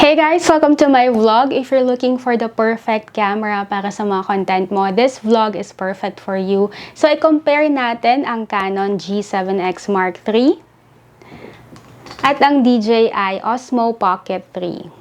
Hey guys! Welcome to my vlog. If you're looking for the perfect camera para sa mga content mo, this vlog is perfect for you. So, i-compare natin ang Canon G7X Mark III at ang DJI Osmo Pocket 3.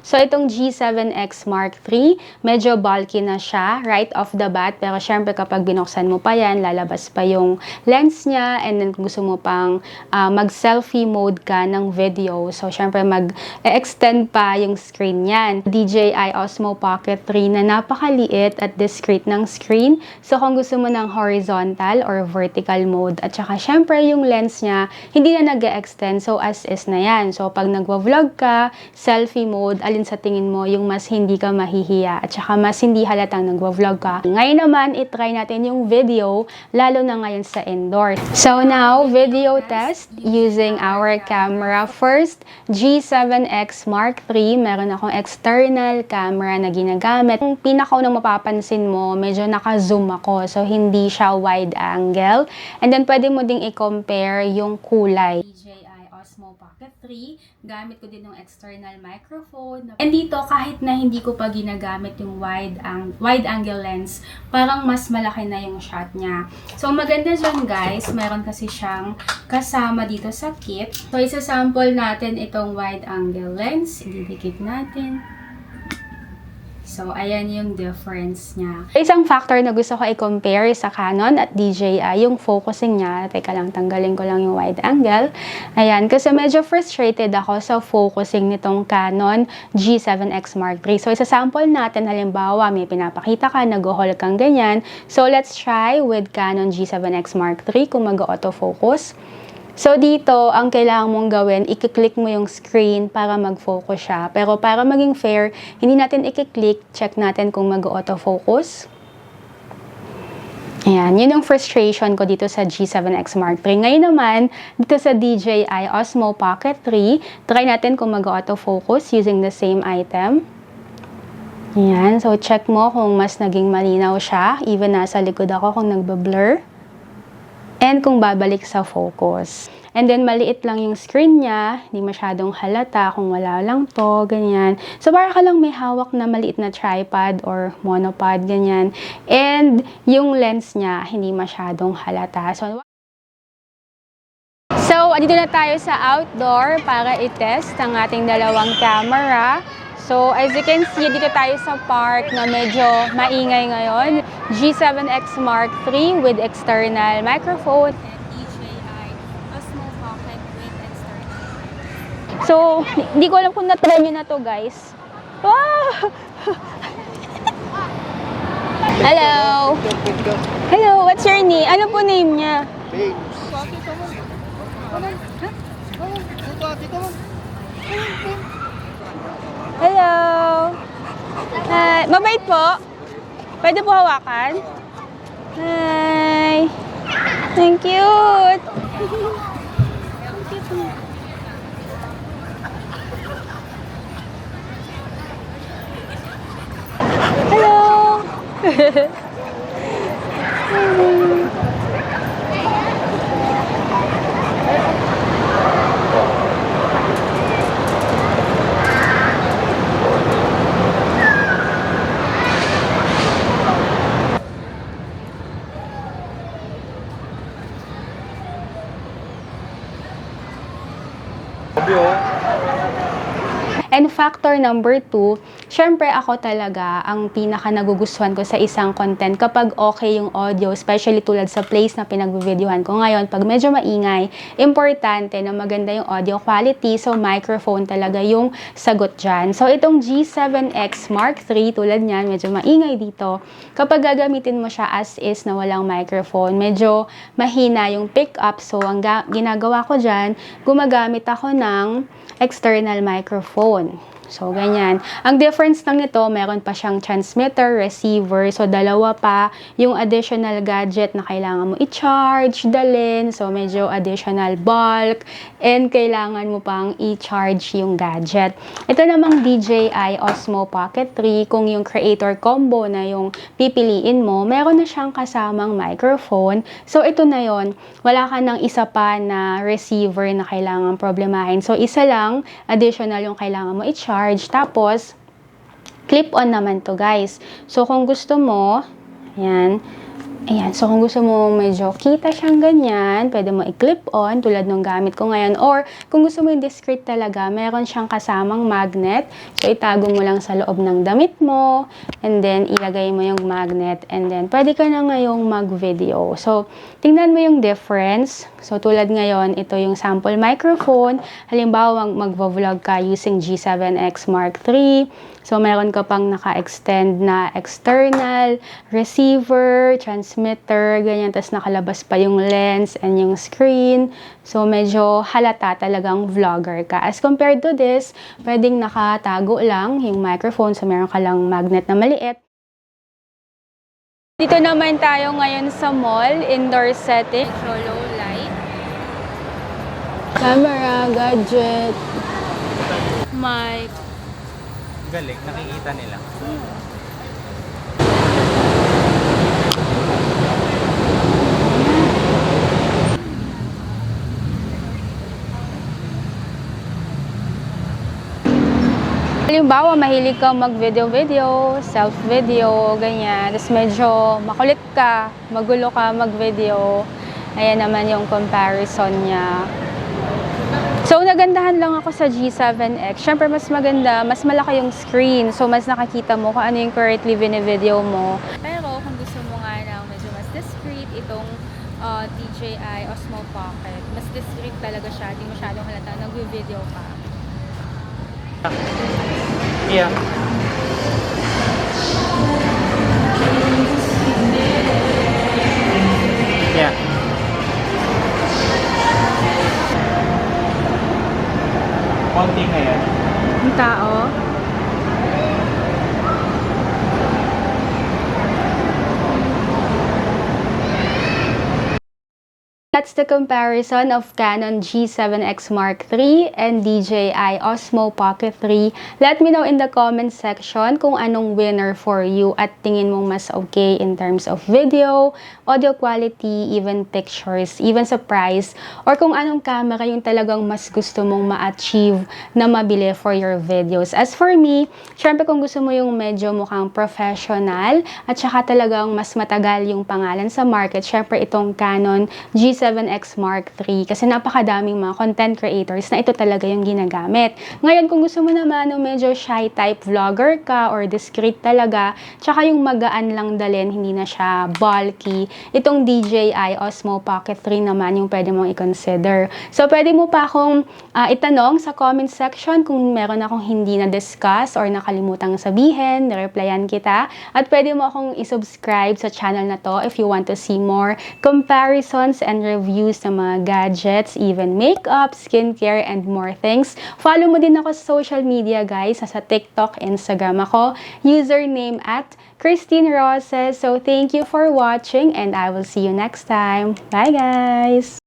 So, itong G7X Mark III, medyo bulky na siya right off the bat. Pero syempre kapag binuksan mo pa yan, lalabas pa yung lens niya. And then kung gusto mo pang mag-selfie mode ka ng video, so syempre mag-extend pa yung screen niyan. DJI Osmo Pocket 3 na napakaliit at discreet ng screen. So, kung gusto mo ng horizontal or vertical mode, at saka syempre yung lens niya, hindi na nag-extend. So, as is na yan. So, pag nagwa-vlog ka, selfie mode, alin sa tingin mo yung mas hindi ka mahihiya at saka mas hindi halatang nagwa-vlog ka. Ngayon naman, itry natin yung video, lalo na ngayon sa indoor. So now, video test using our camera. First, G7X Mark III. Meron akong external camera na ginagamit. Yung pinakaunang mapapansin mo, medyo naka-zoom ako. So, hindi siya wide angle. And then, pwede mo ding i-compare yung kulay. DJI Osmo Pocket 3. Gamit ko din yung external microphone. And dito, kahit na hindi ko pa ginagamit yung wide angle lens, parang mas malaki na yung shot niya. So, maganda dyan guys, meron kasi siyang kasama dito sa kit. So, isa-sample natin itong wide angle lens. Ididikit natin. So, ayan yung difference niya. Isang factor na gusto ko i-compare sa Canon at DJI, yung focusing niya. Teka lang, tanggalin ko lang yung wide angle. Ayan, kasi medyo frustrated ako sa focusing nitong Canon G7X Mark III. So, isa-sample natin, halimbawa, may pinapakita ka, nag-haul kang ganyan. So, let's try with Canon G7X Mark III kung mag-autofocus. So, dito, ang kailangan mong gawin, i-click mo yung screen para mag-focus siya. Pero para maging fair, hindi natin i-click, check natin kung mag-autofocus. Ayan, yun yung frustration ko dito sa G7X Mark III. Ngayon naman, dito sa DJI Osmo Pocket 3, try natin kung mag-autofocus using the same item. Ayan, so check mo kung mas naging malinaw siya, even nasa likod ako kung nagba-blur. And kung babalik sa focus. And then, maliit lang yung screen niya. Hindi masyadong halata kung wala lang to, ganyan. So, para ka lang may hawak na maliit na tripod or monopod, ganyan. And, yung lens niya, hindi masyadong halata. So, andito na tayo sa outdoor para i-test ang ating dalawang camera. So, as you can see, dito tayo sa park na medyo maingay ngayon. G7X Mark III with external microphone. And DJI Osmo Pocket with external. So, hindi ko alam kung na-try nyo na to, guys. Wow! Hello! Hello, what's your name? Ano po name niya? Hello! Mabait po. Pwede po hawakan? Hi! Thank you! Hello! And factor number 2, syempre ako talaga ang pinaka nagugustuhan ko sa isang content kapag okay yung audio, especially tulad sa place na pinag-videohan ko ngayon. Pag medyo maingay, importante na maganda yung audio quality, so microphone talaga yung sagot dyan. So itong G7X Mark III, tulad niyan, medyo maingay dito. Kapag gagamitin mo siya as is na walang microphone, medyo mahina yung pick up. So ang ginagawa ko dyan, gumagamit ako ng external microphone. So, ganyan. Ang difference lang nito, meron pa siyang transmitter, receiver. So, dalawa pa yung additional gadget na kailangan mo i-charge, dalhin. So, medyo additional bulk. And kailangan mo pang i-charge yung gadget. Ito namang DJI Osmo Pocket 3. Kung yung creator combo na yung pipiliin mo, meron na siyang kasamang microphone. So, ito na yon. Wala ka ng isa pa na receiver na kailangan problemahin. So, isa lang, additional yung kailangan mo i-charge. Tapos, clip-on naman to guys. So, kung gusto mo, ayan. So kung gusto mo medyo kita siyang ganyan, pwede mo i-clip-on tulad ng gamit ko ngayon. Or, kung gusto mo yung discreet talaga, meron siyang kasamang magnet. So, itago mo lang sa loob ng damit mo. And then, ilagay mo yung magnet. And then, pwede ka na ngayong mag-video. So, tingnan mo yung difference. So, tulad ngayon, ito yung sample microphone. Halimbawa, mag-vlog ka using G7X Mark III. So, meron ka pang naka-extend na external receiver, transmitter, ganyan. Tapos, nakalabas pa yung lens and yung screen. So, medyo halata talagang vlogger ka. As compared to this, pwedeng nakatago lang yung microphone. So, meron ka lang magnet na maliit. Dito naman tayo ngayon sa mall, indoor setting. So, low light. Camera, gadget, mic. Galing, nakikita nila. Halimbawa, mahilig ka mag-video-video, self-video, ganyan. Tapos medyo makulit ka, magulo ka mag-video. Ayan naman yung comparison niya. So, nagandahan lang ako sa G7X. Siyempre, mas maganda, mas malaki yung screen. So, mas nakakita mo kung ano yung currently video mo. Pero, kung gusto mo nga na medyo mas discreet, itong DJI Osmo Pocket, mas discreet talaga siya. Hindi masyadong halata. Nag-video ka. Yeah. Yeah. Konti ngayon. Yung tao. That's the comparison of Canon G7X Mark III and DJI Osmo Pocket 3. Let me know in the comment section kung anong winner for you at tingin mong mas okay in terms of video, audio quality, even pictures, even sa price, or kung anong camera yung talagang mas gusto mong ma-achieve na mabili for your videos. As for me, syempre kung gusto mo yung medyo mukhang professional at saka talagang mas matagal yung pangalan sa market, syempre itong Canon G7X Mark III kasi napakadaming mga content creators na ito talaga yung ginagamit. Ngayon, kung gusto mo naman ng medyo shy type vlogger ka or discreet talaga, tsaka yung magaan lang dalhin, hindi na siya bulky, itong DJI Osmo Pocket 3 naman yung pwede mong i-consider. So, pwede mo pa akong itanong sa comment section kung meron akong hindi na-discuss or nakalimutang sabihin, na-replyan kita. At pwede mo akong i-subscribe sa channel na to if you want to see more comparisons and reviews ng mga gadgets, even makeup, skincare, and more things. Follow mo din ako sa social media, guys. Sa TikTok, Instagram ako. Username at Christine Roses. So, thank you for watching and I will see you next time. Bye, guys!